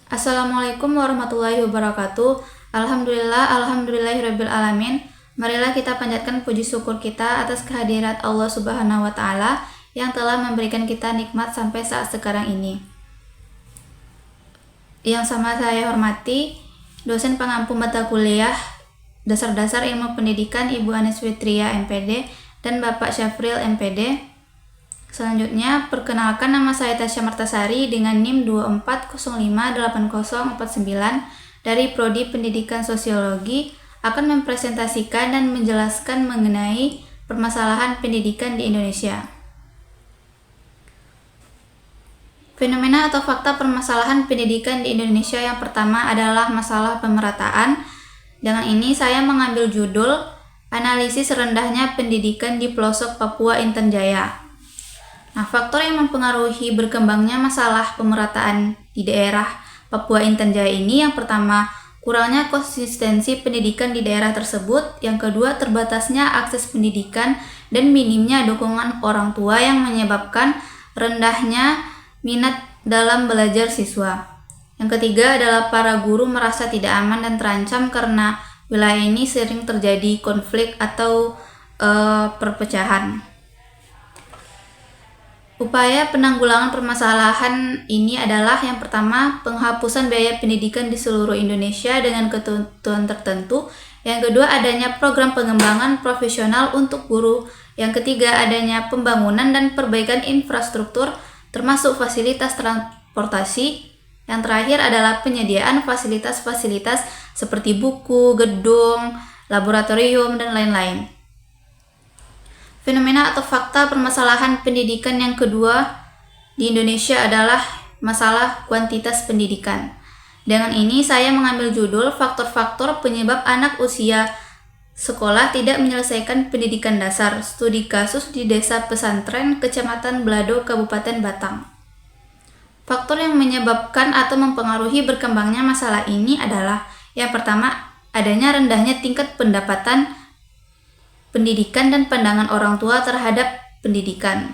Assalamualaikum warahmatullahi wabarakatuh. Alhamdulillahirabbil alamin. Marilah kita panjatkan puji syukur kita atas kehadirat Allah Subhanahu wa taala yang telah memberikan kita nikmat sampai saat sekarang ini. Yang sama saya hormati dosen pengampu mata kuliah Dasar-Dasar Ilmu Pendidikan Ibu Anis Fitria MPD dan Bapak Syafril MPD. Selanjutnya, perkenalkan, nama saya Tasya Martasari dengan NIM 24058049 dari Prodi Pendidikan Sosiologi akan mempresentasikan dan menjelaskan mengenai permasalahan pendidikan di Indonesia. Fenomena atau fakta permasalahan pendidikan di Indonesia yang pertama adalah masalah pemerataan. Dengan ini saya mengambil judul Analisis Rendahnya Pendidikan di Pelosok Papua Intan Jaya. Nah, faktor yang mempengaruhi berkembangnya masalah pemerataan di daerah Papua Intan Jaya ini yang pertama, kurangnya konsistensi pendidikan di daerah tersebut. Yang kedua, terbatasnya akses pendidikan dan minimnya dukungan orang tua yang menyebabkan rendahnya minat dalam belajar siswa. Yang ketiga adalah para guru merasa tidak aman dan terancam karena wilayah ini sering terjadi konflik atau perpecahan. Upaya penanggulangan permasalahan ini adalah yang pertama, penghapusan biaya pendidikan di seluruh Indonesia dengan ketentuan tertentu. Yang kedua, adanya program pengembangan profesional untuk guru. Yang ketiga, adanya pembangunan dan perbaikan infrastruktur termasuk fasilitas transportasi. Yang terakhir adalah penyediaan fasilitas-fasilitas seperti buku, gedung, laboratorium, dan lain-lain. Fenomena atau fakta permasalahan pendidikan yang kedua di Indonesia adalah masalah kuantitas pendidikan. Dengan ini saya mengambil judul faktor-faktor penyebab anak usia sekolah tidak menyelesaikan pendidikan dasar, studi kasus di Desa Pesantren, Kecamatan Belado, Kabupaten Batang. Faktor yang menyebabkan atau mempengaruhi berkembangnya masalah ini adalah yang pertama, adanya rendahnya tingkat pendapatan pendidikan dan pandangan orang tua terhadap pendidikan.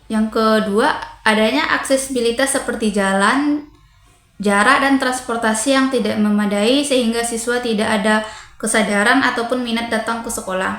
Yang kedua, adanya aksesibilitas seperti jalan, jarak, dan transportasi yang tidak memadai sehingga siswa tidak ada kesadaran ataupun minat datang ke sekolah.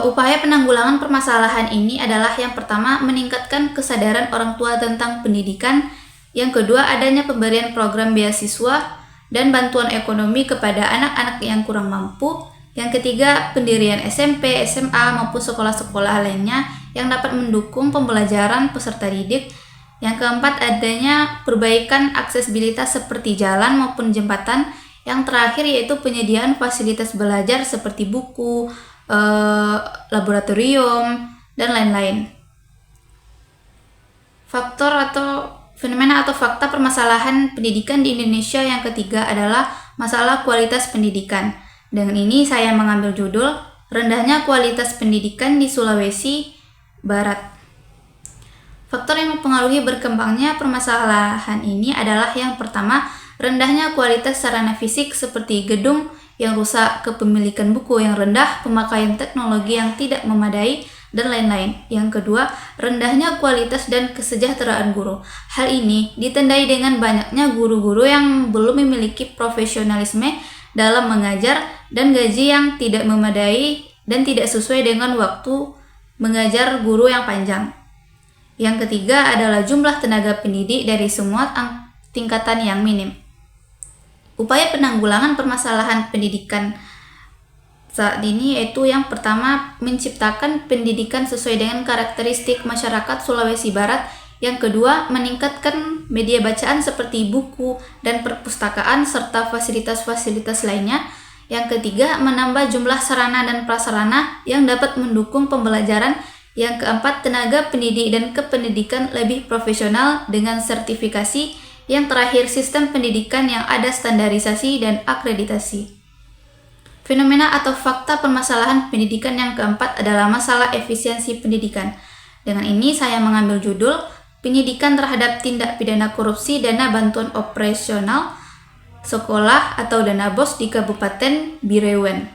Upaya penanggulangan permasalahan ini adalah yang pertama, meningkatkan kesadaran orang tua tentang pendidikan. Yang kedua, adanya pemberian program beasiswa dan bantuan ekonomi kepada anak-anak yang kurang mampu. Yang ketiga, pendirian SMP, SMA maupun sekolah-sekolah lainnya yang dapat mendukung pembelajaran peserta didik. Yang keempat, adanya perbaikan aksesibilitas seperti jalan maupun jembatan. Yang terakhir yaitu penyediaan fasilitas belajar seperti buku, laboratorium, dan lain-lain. Faktor atau fenomena atau fakta permasalahan pendidikan di Indonesia yang ketiga adalah masalah kualitas pendidikan. Dengan ini saya mengambil judul Rendahnya Kualitas Pendidikan di Sulawesi Barat. Faktor yang mempengaruhi berkembangnya permasalahan ini adalah yang pertama, rendahnya kualitas sarana fisik seperti gedung yang rusak, kepemilikan buku yang rendah, pemakaian teknologi yang tidak memadai, dan lain-lain. Yang kedua, rendahnya kualitas dan kesejahteraan guru. Hal ini ditandai dengan banyaknya guru-guru yang belum memiliki profesionalisme dalam mengajar dan gaji yang tidak memadai dan tidak sesuai dengan waktu mengajar guru yang panjang. Yang ketiga adalah jumlah tenaga pendidik dari semua tingkatan yang minim. Upaya penanggulangan permasalahan pendidikan saat ini yaitu yang pertama, menciptakan pendidikan sesuai dengan karakteristik masyarakat Sulawesi Barat. Yang kedua, meningkatkan media bacaan seperti buku dan perpustakaan serta fasilitas-fasilitas lainnya. Yang ketiga, menambah jumlah sarana dan prasarana yang dapat mendukung pembelajaran. Yang keempat, tenaga pendidik dan kependidikan lebih profesional dengan sertifikasi. Yang terakhir, sistem pendidikan yang ada standarisasi dan akreditasi. Fenomena atau fakta permasalahan pendidikan yang keempat adalah masalah efisiensi pendidikan. Dengan ini saya mengambil judul Penyidikan terhadap tindak pidana korupsi dana bantuan operasional sekolah atau dana BOS di Kabupaten Bireuen.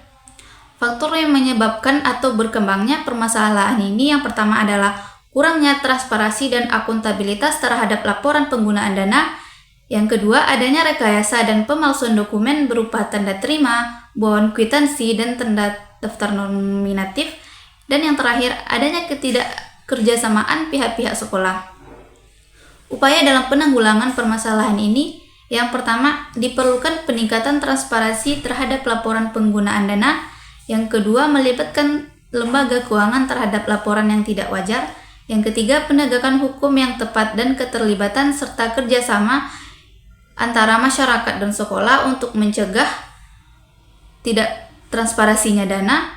Faktor yang menyebabkan atau berkembangnya permasalahan ini yang pertama adalah kurangnya transparansi dan akuntabilitas terhadap laporan penggunaan dana. Yang kedua, adanya rekayasa dan pemalsuan dokumen berupa tanda terima, bon, kwitansi, dan tanda daftar nominatif. Dan yang terakhir, adanya ketidakkerjasamaan pihak-pihak sekolah. Upaya dalam penanggulangan permasalahan ini, yang pertama, diperlukan peningkatan transparansi terhadap laporan penggunaan dana. Yang kedua, melibatkan lembaga keuangan terhadap laporan yang tidak wajar. Yang ketiga, penegakan hukum yang tepat dan keterlibatan serta kerjasama antara masyarakat dan sekolah untuk mencegah tidak transparansinya dana.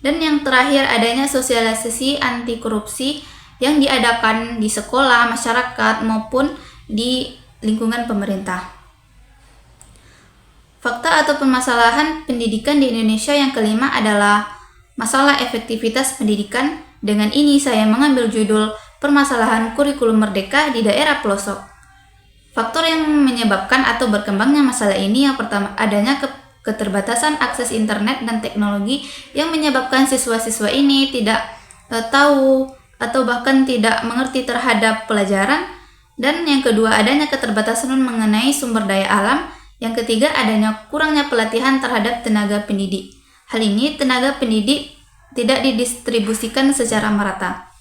Dan yang terakhir, adanya sosialisasi anti korupsi yang diadakan di sekolah, masyarakat, maupun di lingkungan pemerintah. Fakta atau permasalahan pendidikan di Indonesia yang kelima adalah masalah efektivitas pendidikan. Dengan ini saya mengambil judul permasalahan kurikulum merdeka di daerah pelosok. Faktor yang menyebabkan atau berkembangnya masalah ini, yang pertama, adanya keterbatasan akses internet dan teknologi yang menyebabkan siswa-siswa ini tidak tahu atau bahkan tidak mengerti terhadap pelajaran. Dan yang kedua, adanya keterbatasan mengenai sumber daya alam. Yang ketiga, adanya kurangnya pelatihan terhadap tenaga pendidik. Hal ini tenaga pendidik tidak didistribusikan secara merata.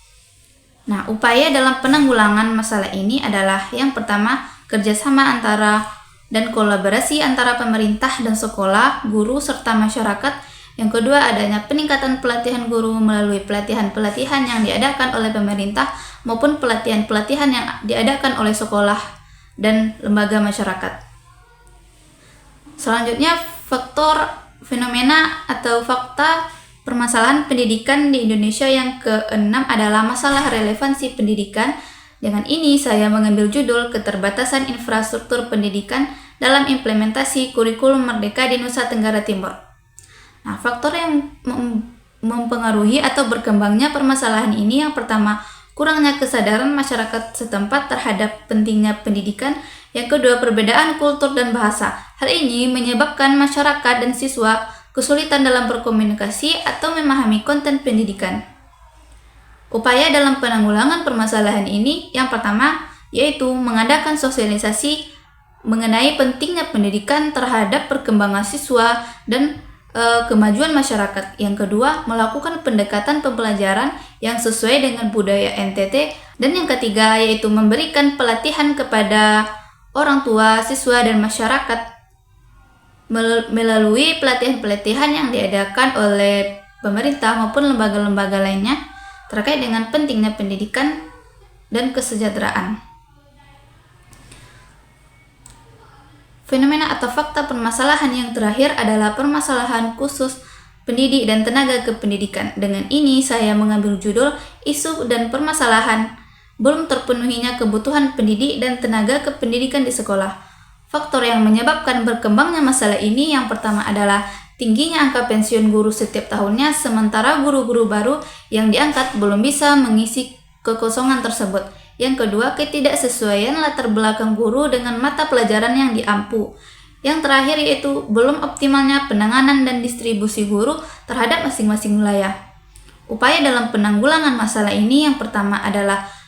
Nah, upaya dalam penanggulangan masalah ini adalah yang pertama, kerjasama antara dan kolaborasi antara pemerintah dan sekolah, guru, serta masyarakat. Yang kedua, adanya peningkatan pelatihan guru melalui pelatihan-pelatihan yang diadakan oleh pemerintah maupun pelatihan-pelatihan yang diadakan oleh sekolah dan lembaga masyarakat. Selanjutnya, faktor fenomena atau fakta permasalahan pendidikan di Indonesia yang keenam adalah masalah relevansi pendidikan. Dengan ini saya mengambil judul keterbatasan infrastruktur pendidikan dalam implementasi kurikulum merdeka di Nusa Tenggara Timur. Nah, faktor yang mempengaruhi atau berkembangnya permasalahan ini, yang pertama, kurangnya kesadaran masyarakat setempat terhadap pentingnya pendidikan. Yang kedua, perbedaan kultur dan bahasa. Hal ini menyebabkan masyarakat dan siswa kesulitan dalam berkomunikasi atau memahami konten pendidikan. Upaya dalam penanggulangan permasalahan ini, yang pertama, yaitu mengadakan sosialisasi mengenai pentingnya pendidikan terhadap perkembangan siswa dan kemajuan masyarakat. Yang kedua, melakukan pendekatan pembelajaran yang sesuai dengan budaya NTT. Dan yang ketiga, yaitu memberikan pelatihan kepada orang tua, siswa, dan masyarakat melalui pelatihan-pelatihan yang diadakan oleh pemerintah maupun lembaga-lembaga lainnya terkait dengan pentingnya pendidikan dan kesejahteraan. Fenomena atau fakta permasalahan yang terakhir adalah permasalahan khusus pendidik dan tenaga kependidikan. Dengan ini saya mengambil judul isu dan permasalahan belum terpenuhinya kebutuhan pendidik dan tenaga kependidikan di sekolah. Faktor yang menyebabkan berkembangnya masalah ini, yang pertama adalah tingginya angka pensiun guru setiap tahunnya, sementara guru-guru baru yang diangkat belum bisa mengisi kekosongan tersebut. Yang kedua, ketidaksesuaian latar belakang guru dengan mata pelajaran yang diampu. Yang terakhir yaitu belum optimalnya penanganan dan distribusi guru terhadap masing-masing wilayah. Upaya dalam penanggulangan masalah ini, yang pertama adalah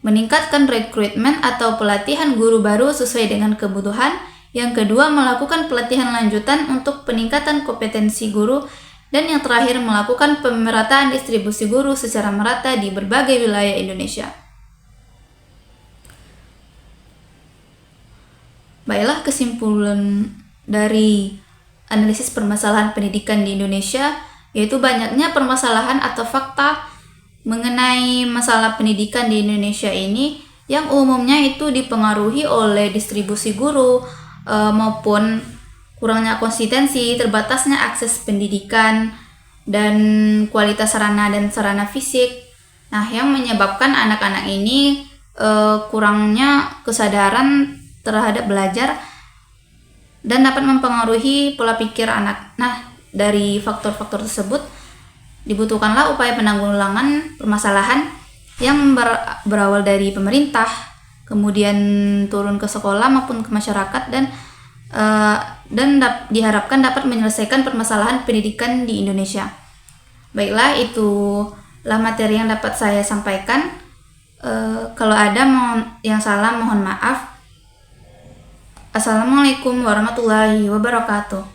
meningkatkan rekrutmen atau pelatihan guru baru sesuai dengan kebutuhan. Yang kedua, melakukan pelatihan lanjutan untuk peningkatan kompetensi guru. Dan yang terakhir, melakukan pemerataan distribusi guru secara merata di berbagai wilayah Indonesia. Baiklah, kesimpulan dari analisis permasalahan pendidikan di Indonesia, yaitu banyaknya permasalahan atau fakta mengenai masalah pendidikan di Indonesia ini yang umumnya itu dipengaruhi oleh distribusi guru, maupun kurangnya konsistensi, terbatasnya akses pendidikan, dan kualitas sarana dan sarana fisik. Nah, yang menyebabkan anak-anak ini kurangnya kesadaran terhadap belajar dan dapat mempengaruhi pola pikir anak. Nah, dari faktor-faktor tersebut dibutuhkanlah upaya penanggulangan permasalahan yang berawal dari pemerintah, kemudian turun ke sekolah maupun ke masyarakat, dan diharapkan dapat menyelesaikan permasalahan pendidikan di Indonesia. Baiklah, itulah materi yang dapat saya sampaikan. Kalau ada yang salah mohon maaf. Assalamualaikum warahmatullahi wabarakatuh.